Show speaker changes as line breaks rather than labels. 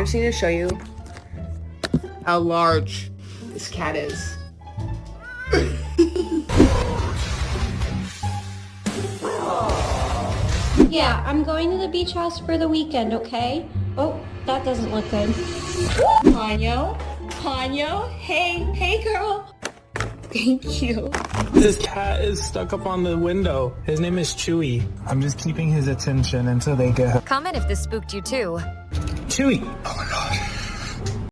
I just need to show you how large this cat is.
Yeah, I'm going to the beach house for the weekend, okay? Oh, that doesn't look good.
Ponyo, hey girl. Thank you.
This cat is stuck up on the window. His name is Chewy. I'm just keeping his attention until they get...
Comment if this spooked you too.
Chewy! Oh no.